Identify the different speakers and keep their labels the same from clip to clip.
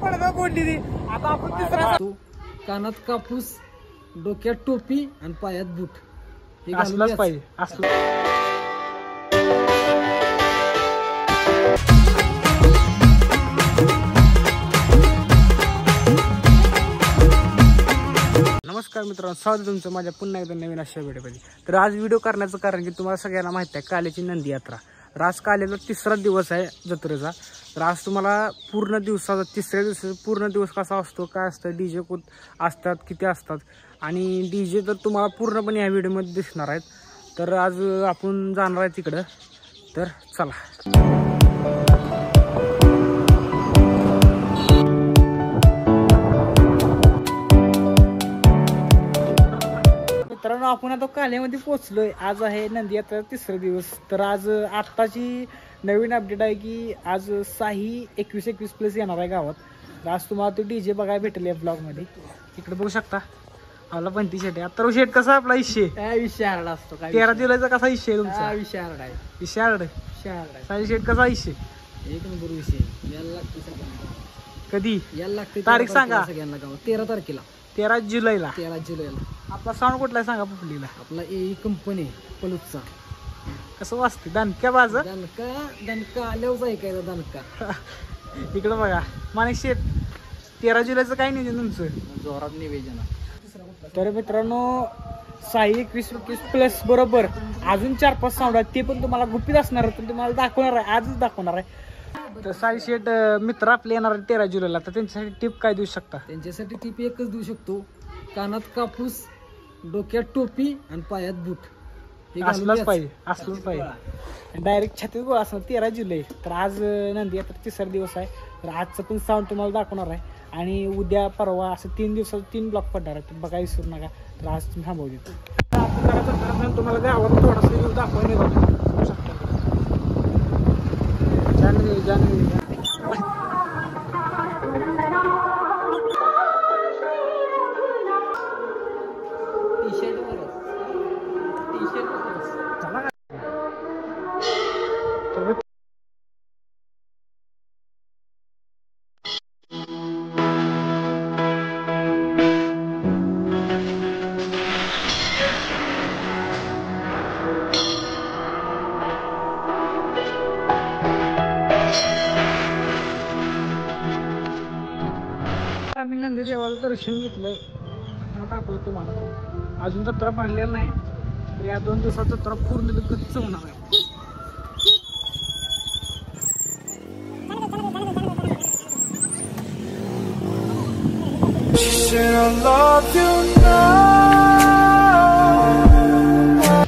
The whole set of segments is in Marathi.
Speaker 1: पडदा कोंडली आता आपण तिसरा
Speaker 2: कानात कापूस, डोक्यात टोपी आणि पायात बूट हे
Speaker 1: असलाच पाहिजे असलं. नमस्कार मित्रांनो, स्वागत तुमचं माझ्या पुन्हा एकदा नवीन अशा व्हिडिओमध्ये. तर आज व्हिडिओ करण्याचं कारण की तुम्हाला सगळ्यांना माहिती आहे काल्याची नंदी यात्रा. तर आज काल्याचा तिसरा दिवस आहे जत्रेचा. तर आज तुम्हाला पूर्ण दिवसाचा तिसऱ्या दिवसाचा पूर्ण दिवस कसा असतो, काय असतं, डीजे कोण असतात, किती असतात आणि डीजे तर तुम्हाला पूर्णपणे या व्हिडिओमध्ये दिसणार आहेत. तर आज आपण जाणार आहे तिकडं. तर चला. मित्रांनो, आपण आता काल्यामध्ये पोहोचलोय. आज आहे नंदी यात्रा तिसरा दिवस. तर आज आत्ताची नवीन अपडेट आहे की आज साही 21 प्लस येणार आहे गावात. तर आज तुम्हाला तो डीजे बघायला भेटेल या ब्लॉग मध्ये. इकडे बघू शकता आपला पंती शेट आहे. आता शेट कसा आपला इशे
Speaker 2: विषय हार्ड असतो.
Speaker 1: 13 जुलैचा कसा इशे आहे तुमचा?
Speaker 2: विषय हार्ड आहे.
Speaker 1: इशे हार्ड आहे. साई शेट कसा इशे?
Speaker 2: एक नंबर विषय. यायला लागते
Speaker 1: कधी
Speaker 2: यायला लागते.
Speaker 1: तारीख सांगा
Speaker 2: सगळ्यांना गावात. 13 तारखेला
Speaker 1: 13 जुलैला.
Speaker 2: 13 जुलैला.
Speaker 1: आपला साऊंड कुठला आहे सांगा पब्लिकला.
Speaker 2: आपला ए कंपनी पलूचा.
Speaker 1: कसं वाजते दणक्या बाज
Speaker 2: दणका आल्यावरच ऐकायचा दणका.
Speaker 1: इकडं बघा माणिक शेट, 13 जुलैचं काय नियोजन तुमचं?
Speaker 2: जोरात निवेदन.
Speaker 1: तर मित्रांनो, साई 21 प्लस बरोबर अजून 4-5 साऊंड आहेत. ते पण तुम्हाला गुपित असणार आहे, पण तुम्हाला दाखवणार आहे, आजच दाखवणार आहे. तर साई शेट मित्र आपले येणार आहे 13 जुलैला. तर त्यांच्यासाठी टिप काय देऊ शकता?
Speaker 2: त्यांच्यासाठी टिप एकच देऊ शकतो. कानात कापूस, डोक्यात टोपी आणि पायात बूट हे
Speaker 1: असलंच पाहिजे. असलंच पाहिजे. डायरेक्ट छातीत गोळा असणार 13 जुलै. तर आज नंदी यात्रा तिसरा दिवस आहे. तर आजचं पण साऊंड तुम्हाला दाखवणार आहे आणि उद्या परवा असं 3 दिवसात 3 ब्लॉक पडणार आहे. तर बघा विसरू नका. तर आज तुम्ही थांबवू देतो. तुम्हाला गावात थोडासा दाखवायला आम्ही नंदी देवाचं दर्शन घेतलंय. दाखवतो तुम्हाला. अजून जत्रा बांधलेला नाही. तर या 2 दिवसात जत्रा पूर्ण कच्च होणार आहे.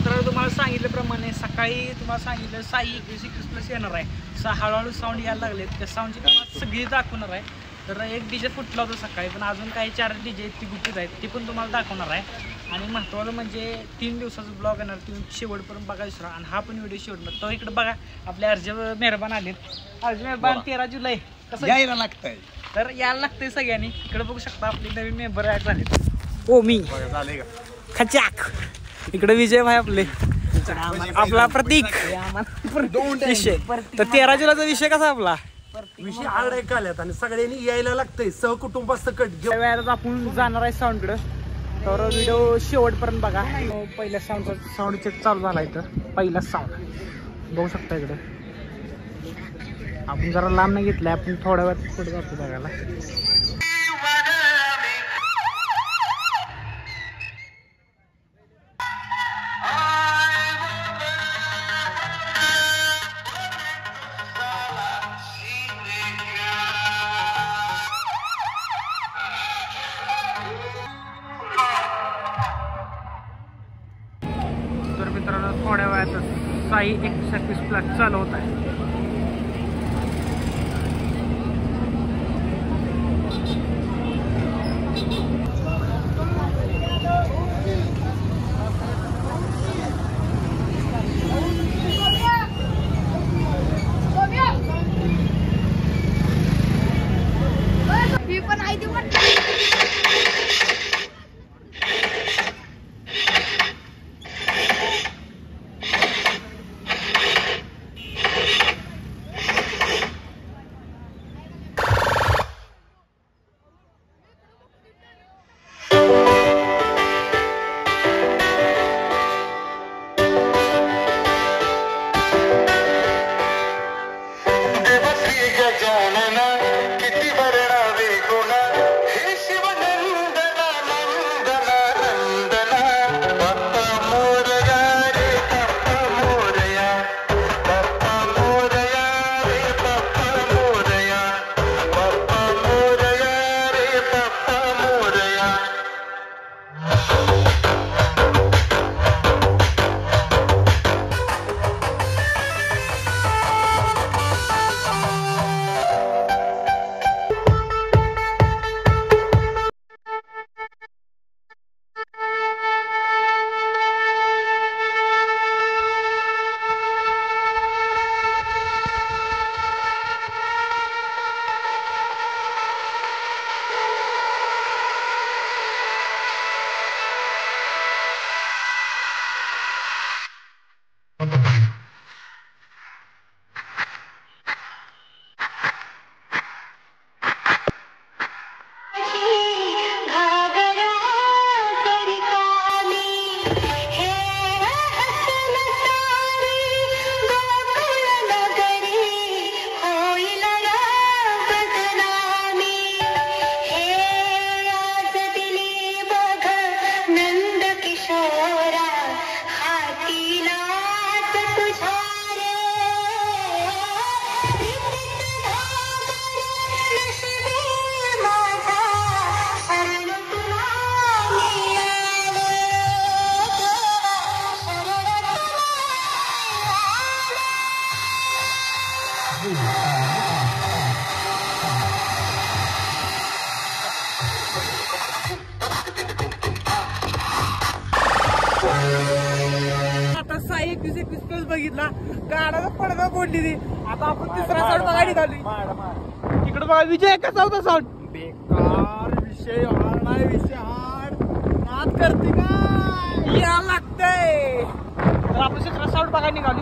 Speaker 1: तर तुम्हाला सांगितल्याप्रमाणे सकाळी तुम्हाला सांगितलं साई 21 प्लस येणार आहे. हळूहळू साऊंड यायला लागले. त्या साऊंडची तुम्हाला सगळी दाखवणार आहे. तर एक डीजे फुटला होता सकाळी, पण अजून काही 4 डीजे आहेत ती गुपित आहेत, ती पण तुम्हाला दाखवणार आहे. आणि महत्त्वाचं म्हणजे 3 दिवसाचा ब्लॉग येणार. तुम्ही शेवटपर्यंत बघा विसरा. आणि हा पण व्हिडिओ शेवट. तो इकडे बघा आपले अर्ज मेहरबान आलेत. अर्ज मेहरबान 13 जुलै कसं यायला लागतंय. तर यायला लागतंय सगळ्यांनी. इकडे बघू शकता आपले नवीन मेंबर ॲड झालेत. ओ मी खचाक. इकडे विजय भाई आपले, आपला प्रतीक विषय. तर 13 जुलैचा विषय कसा आपला?
Speaker 3: विषय हार्ड आहे काल्यात आणि सगळ्यांनी यायला लागतंय. सहकुटुंब सकट
Speaker 1: आपण जाणार आहे साऊंडकडे. तर व्हिडिओ शेवटपर्यंत बघा. पहिल्या साऊंड चेक चालू झाला इथं. पहिला साऊंड बघू शकता. इकडे आपण जरा लांब नाही घेतलाय. आपण थोड्या वेळात पुढे जातो बघायला. तर मित्रांनो, थोड्या वेळातच साई 21 प्लस चालू होत आहे. 21 बघितला, गाडाचा पडदा फोडली ती. आता आपण तिसरा साऊंड बघायला निघाली. इकडे बघा विजय कसा होता साऊंड. बेकार विषय हार नाही, विषय हार नाद करते का या लागतंय. तर आपण तिसरा साऊंड बघायला निघाली.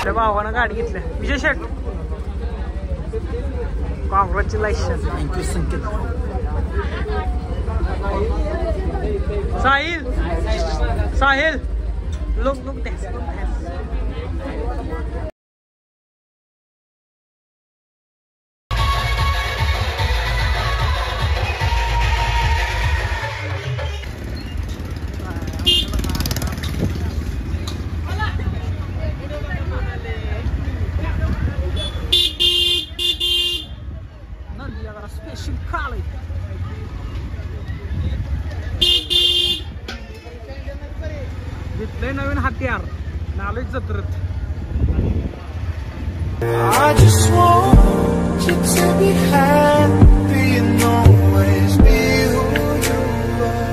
Speaker 1: त्या भावानं गाडी घेतल्या. विजय शेट, कॉंग्रॅच्युलेशन.
Speaker 3: थँक्यू संकेत.
Speaker 1: साहिल लोक द्या. स्पेशल खाल घेतलंय नवीन हत्यार, नालोच जत्रत.
Speaker 4: I just want you to be happy and always be who you are.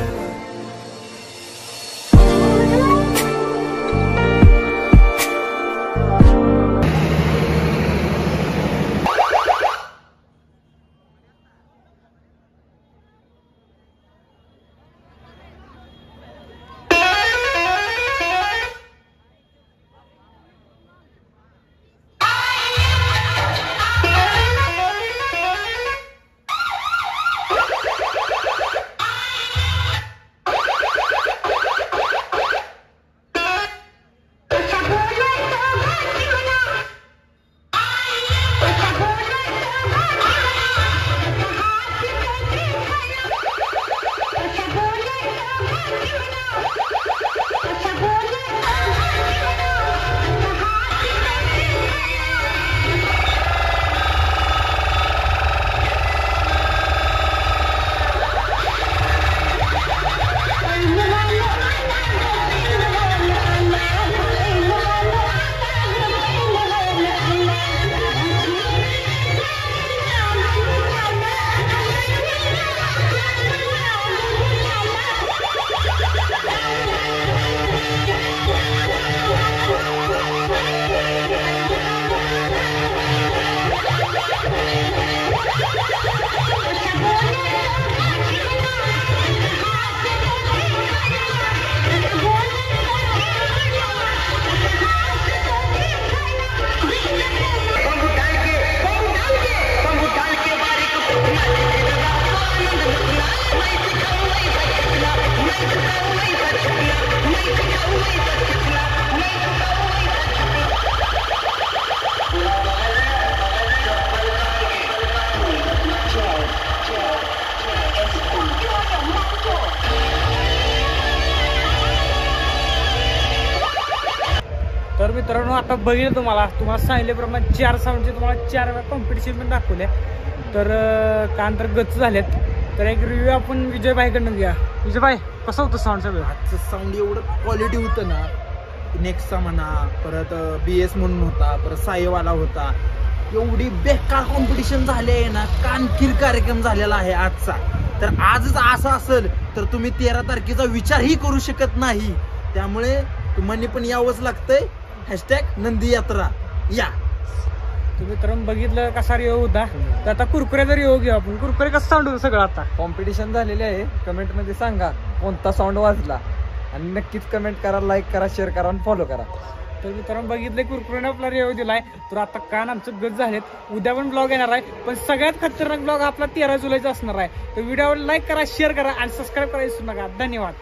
Speaker 1: तर मित्रांनो, आता बघितलं तुम्हाला सांगितल्याप्रमाणे 4 साऊंडचे तुम्हाला 4 वेळा कॉम्पिटिशन पण दाखवले. तर कान तर गच्च झालेत. तर एक रिव्ह्यू आपण विजय भाईकडनं घ्या. विजय भाई, कसं होतं साऊंड सगळं?
Speaker 3: आजचं साऊंड एवढं क्वालिटी होतं ना. नेक्सा म्हणा, परत BS म्हणून होता, परत साईवाला होता. एवढी बेकार कॉम्पिटिशन झाली आहे ना, कानखीर कार्यक्रम झालेला आहे आजचा. तर आजच असं असेल तर तुम्ही 13 तारखेचा विचारही करू शकत नाही. त्यामुळे तुम्हाला पण यावंच लागतंय. #नंदी यात्रा या.
Speaker 1: तुम्ही तर बघितलं कसा रिओ होता. तर आता कुरकुऱ्याचा रिओ घेऊ आपण. कुरकुरे कसं साऊंड होतं सगळं? आता
Speaker 2: कॉम्पिटिशन झालेले आहे. कमेंट मध्ये सांगा कोणता साऊंड वाजला, आणि नक्कीच कमेंट करा, लाईक करा, शेअर करा आणि फॉलो करा.
Speaker 1: तर मित्रांनो, बघितलंय कुरकुऱ्याने आपला रिओ दिलाय. तर आता कान आमचं गज झालेत. उद्या पण ब्लॉग येणार आहे, पण सगळ्यात खतरनाक ब्लॉग आपला 13 जुलैचा असणार आहे. तर व्हिडिओवर लाईक करा, शेअर करा आणि सबस्क्राईब करायला विसरू नका. धन्यवाद.